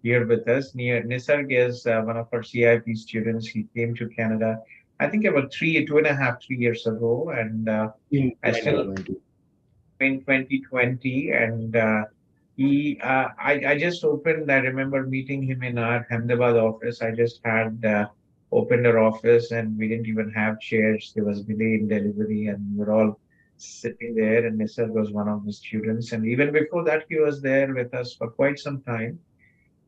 here with us. Nisarg is one of our CIP students. He came to Canada, I think about 2.5, 3 years ago, and in I still 2020. in 2020. And I just opened. I remember meeting him in our Ahmedabad office. I just had opened our office, and we didn't even have chairs. There was delay in delivery, and we were all sitting there. And Nisarg was one of the students, and even before that, he was there with us for quite some time.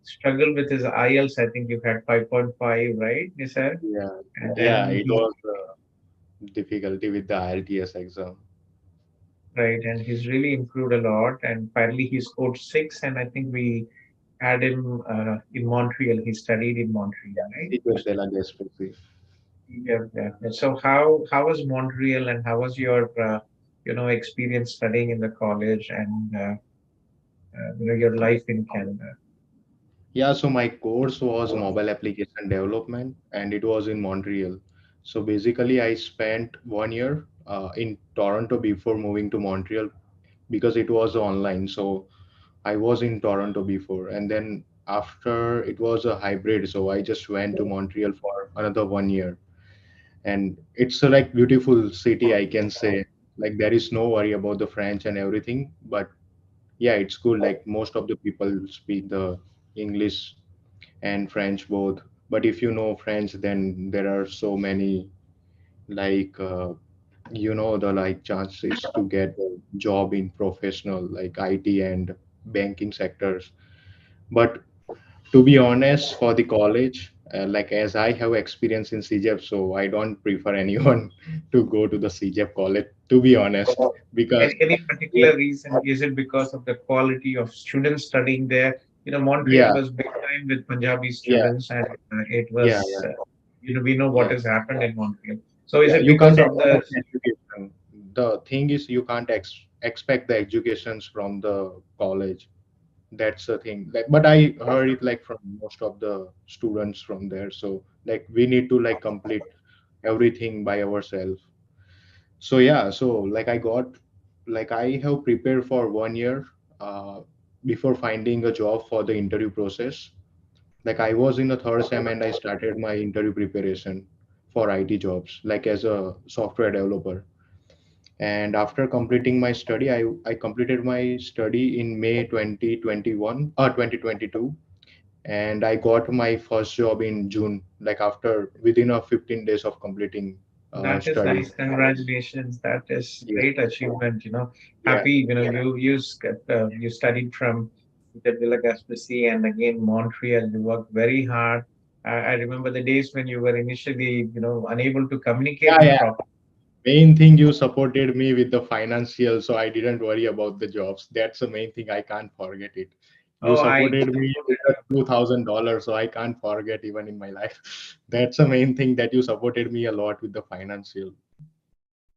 Struggled with his IELTS. I think you had 5.5, right, Nisarg? Yeah, And yeah, then it was difficulty with the IELTS exam. right, and he's really improved a lot. And finally, he scored 6, and I think we had him in Montreal. He studied in Montreal, right? Secret de la Gaspésie. Yeah, yeah. And so how was Montreal, and how was your experience studying in the college, and your life in Canada? Yeah, so my course was mobile application development and it was in Montreal. So basically, I spent 1 year in Toronto before moving to Montreal because it was online. So I was in Toronto before, and then after it was a hybrid. So I just went to Montreal for another 1 year. And it's a like beautiful city, I can say. Like there is no worry about the French and everything, but yeah, it's good. Like most of the people speak the English and French both. But if you know French, then there are so many like the like chances to get a job in professional like IT and banking sectors. But to be honest, for the college, like as I have experience in CJEP, so I don't prefer anyone to go to the CJEP college. To be honest, because Any particular reason? Is it because of the quality of students studying there? Montreal yeah, was big time with Punjabi yeah, students, and it yeah, was, yeah, we know what yeah. has happened in Montreal. So is Yeah, it you because can't of the, expect education. The thing is, you can't expect the educations from the college. That's the thing. Like, but I heard it like from most of the students from there. So like we need to like complete everything by ourselves. So yeah, so like I have prepared for 1 year uh, before finding a job for the interview process. Like I was in the third sem and I started my interview preparation for IT jobs, like as a software developer. And after completing my study, I completed my study in May 2021 or 2022. And I got my first job in June, like after within a 15 days of completing that is study. nice. Congratulations. That is Yeah, great achievement. yeah, Happy, you studied from the Villa Gaspesi and again Montreal. You worked very hard. I remember the days when you were initially, unable to communicate yeah, in yeah. proper. Main thing, you supported me with the financial, so I didn't worry about the jobs. That's the main thing. I can't forget it. You Oh, I supported me with the $2,000, so I can't forget even in my life. That's the main thing, that you supported me a lot with the financial.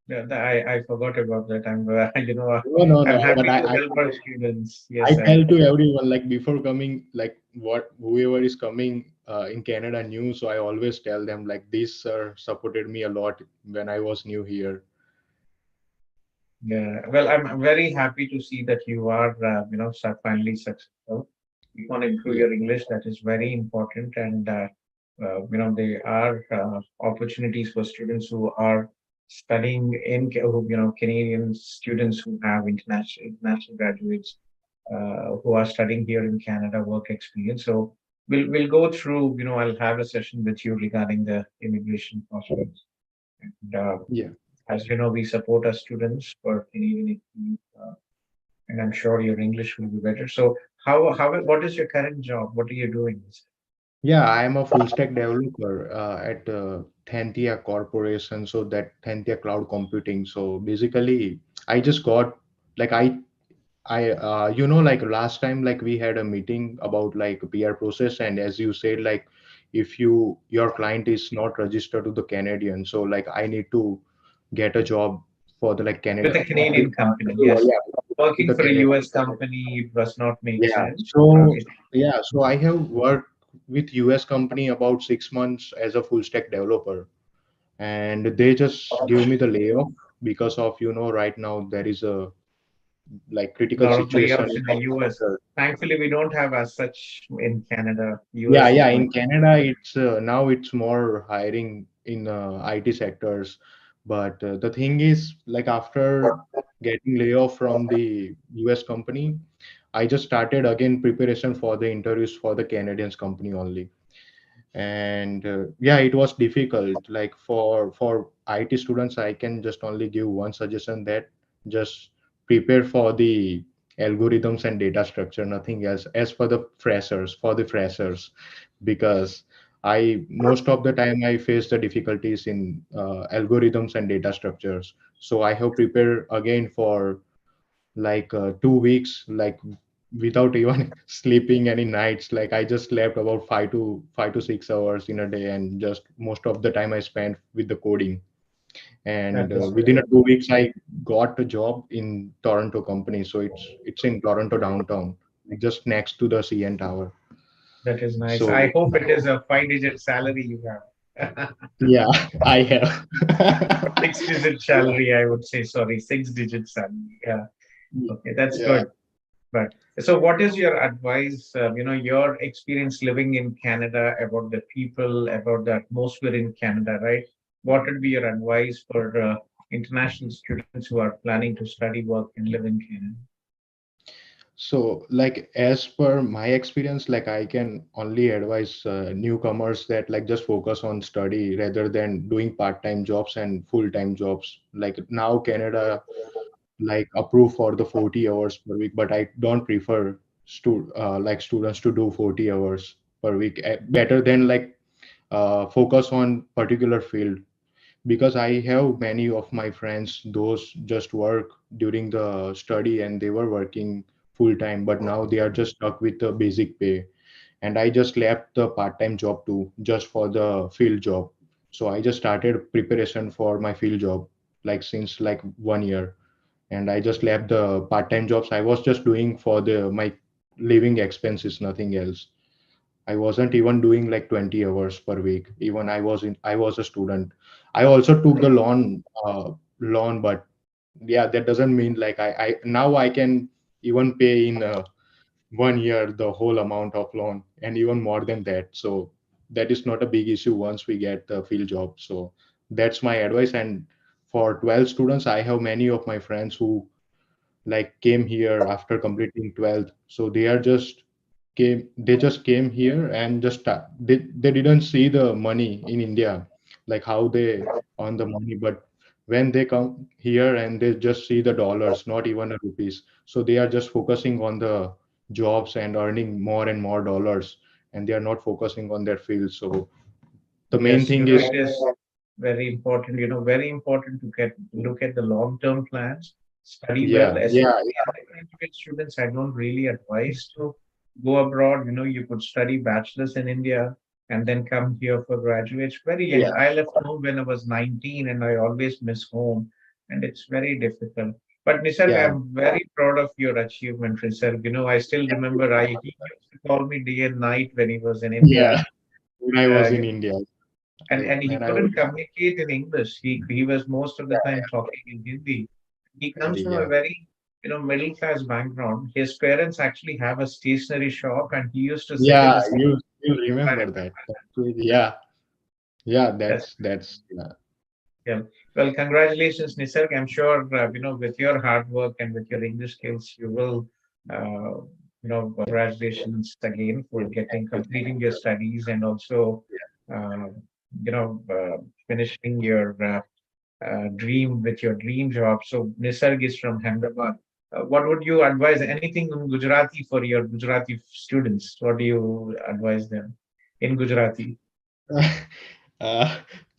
yeah, I forgot about that. No, no, no. I'm But happy I, to I, help our students. I Yes, sir. tell to everyone like before coming, like what whoever is coming in Canada new. So I always tell them like this sir supported me a lot when I was new here. Yeah. Well, I'm very happy to see that you are, finally successful. You want to improve Yeah. your English. That is very important. And, there are opportunities for students who are studying Canadian students who have international graduates who are studying here in Canada work experience. So we'll go through, I'll have a session with you regarding the immigration process. And, Yeah. as you know, we support our students for Canadian experience, and I'm sure your English will be better. So, what is your current job? What are you doing? Yeah, I am a full stack developer at Thantia Corporation, so that Thantia Cloud Computing. So basically, I just got like like last time, like we had a meeting about like PR process, and as you said, like if your client is not registered to the Canadian, so like I need to get a job for the like With Canada a Canadian company, yes. yeah, with Working the for a Canadian. US company does not make Yeah. sense. So yeah, so I have worked with US company about 6 months as a full stack developer, and they just give me the layoff because of right now there is a like A critical lot of situation layoffs in in the public US. sector. Thankfully, we don't have as such in Canada. Yeah, US is yeah. much. In Canada, it's now it's more hiring in IT sectors. But the thing is, like after getting layoff from the US company, I just started again preparation for the interviews for the Canadians company only. And yeah, it was difficult. Like for IT students, I can just only give one suggestion, that just prepare for the algorithms and data structure, nothing else. As for the freshers, because I most of the time I face the difficulties in algorithms and data structures. So I have prepared again for like 2 weeks, like without even sleeping any nights. Like I just slept about 5 to 6 hours in a day, and just most of the time I spent with the coding. That And is within very, a 2 weeks, I got a job in Toronto company. So it's in Toronto downtown, like just next to the CN Tower. that is nice. I So hope it is a 5-digit salary you have. yeah, I have. 6-digit salary, I would say. Sorry, 6-digit salary. Yeah. Okay, that's Yeah. good. But so, what is your advice? Your experience living in Canada, about the people, about the atmosphere in Canada, right? What would be your advice for international students who are planning to study, work, and live in Canada? So, like as per my experience, like I can only advise newcomers that like just focus on study rather than doing part-time jobs and full-time jobs. Like now Canada like approve for the 40 hours per week, but I don't prefer like students to do 40 hours per week. Better than like focus on particular field, because I have many of my friends, those just work during the study and they were working full time, but now they are just stuck with the basic pay. And I just left the part time job too, just for the field job. So I just started preparation for my field job, like since like 1 year. And I just left the part time jobs I was just doing for the my living expenses, nothing else. I wasn't even doing like 20 hours per week. Even I was a student. I also took the loan, but yeah, that doesn't mean like I now I can even pay in 1 year the whole amount of loan and even more than that. So that is not a big issue once we get the field job. So that's my advice. And for 12 students, I have many of my friends who like came here after completing 12th, so they just came here and just they didn't see the money in India, like how they earn the money. But when they come here and they just see the dollars, not even a rupees, so they are just focusing on the jobs and earning more and more dollars, and they are not focusing on their field. So the main Yes, thing is, it is very important. Very important to look at the long-term plans, study well, yeah, yeah, especially undergraduate students. I don't really advise to go abroad. You could study bachelor's in India and then come here for graduates. Very young. yeah, I left home when I was 19, and I always miss home, and it's very difficult. But Nisarg, yeah, I'm very proud of your achievement, Nisarg. I still remember he used to call me day and night when he was in yeah. India. When I Uh, was in India, and he when I was couldn't communicate in English. He was most of the time talking in Hindi. He comes from a yeah. very middle class background. His parents actually have a stationery shop, and he used to sit in Yeah, his. you I remember remember that. Yeah, yeah, that. that's yeah, Yeah. Well, congratulations, Nisarg. I'm sure with your hard work and with your English skills, you will. Congratulations again for getting completing your studies and also, uh, finishing your dream with your dream job. So Nisarg is from Ahmedabad. What would you advise? Anything in Gujarati for your Gujarati students? What do you advise them in Gujarati? uh,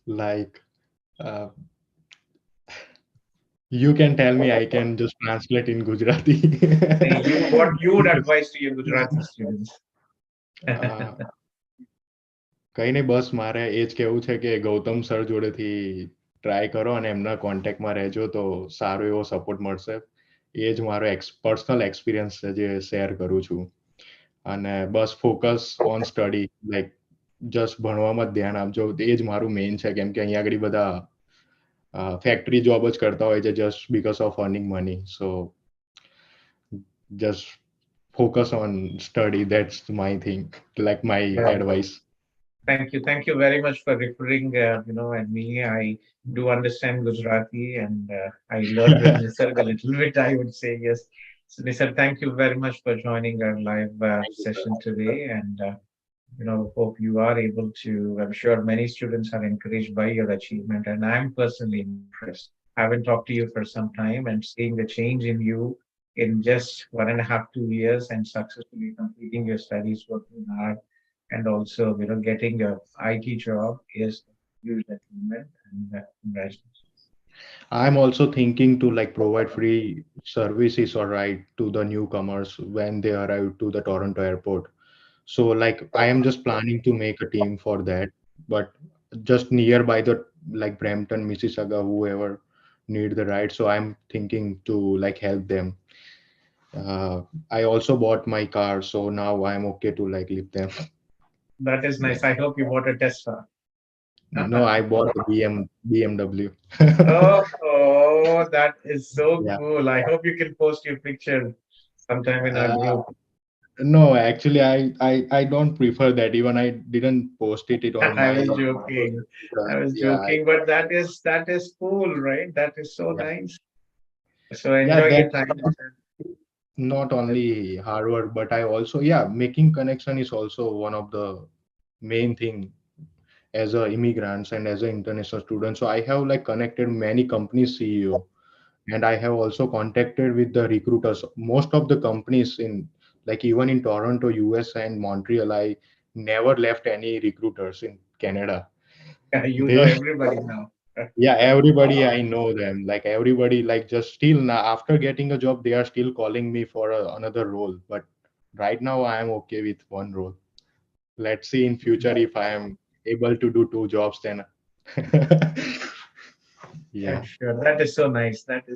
like uh, you can tell me, I can just translate in Gujarati. What you would Because, advise to your Gujarati students? uh, કઈ નહીં, બસ મારે એ જ કેવું છે કે Gautam sir જોડેથી try કરો અને એમના કોન્ટેક્ટમાં રહેજો તો સારો એવો સપોર્ટ મળશે. એ જ મારો પર્સનલ એક્સપિરિયન્સ છે જે શેર કરું છું. અને બસ focus on study, like just ભણવામાં જ ધ્યાન આપજો. એ જ મારું મેઇન છે, કેમ કે અહીંયા આગળ બધા ફેક્ટરી જોબ જ કરતા હોય છે just because of earning money. So just focus on study. That's my thing, like my Yeah. advice. Thank you. Thank you very much for referring, and me. I do understand Gujarati and I learned with Nisarg a little bit, I would say, yes. So, Nisarg, thank you very much for joining our live Thank you, session today. And, hope you are able to, I'm sure many students are encouraged by your achievement. And I'm personally impressed. I haven't talked to you for some time and seeing the change in you in just 1.5, 2 years and successfully completing your studies, working hard and also getting a IT job is a huge achievement and congratulations. I'm also thinking to like provide free services or ride to the newcomers when they arrive to the Toronto airport. So like I am just planning to make a team for that, but just nearby the like Brampton, Mississauga, whoever need the ride. So I'm thinking to like help them. Uh, I also bought my car, so now I'm okay to like leave them. That is Yeah. nice. I hope you bought a Tesla. No, I bought the BMW. Oh, that is so Yeah. cool. I hope you can post your picture sometime in our Uh, group. no, actually, I don't prefer that. Even I didn't post it on I my was social joking. I media. was Yeah, joking, but that is cool, right? That is so yeah, nice. So yeah. enjoy your That's time. not only hard work, but I also, yeah, making connection is also one of the main thing as a immigrants and as an international student. So I have like connected many companies CEO, and I have also contacted with the recruiters. Most of the companies in like even in Toronto, US and Montreal, I never left any recruiters in Canada. You know They everybody now. yeah, everybody I know them. Like everybody like just still now after getting a job, they are still calling me for another role. But right now I am okay with one role. Let's see in future if I am able to do two jobs then. I'm Yeah. sure that is so nice. That is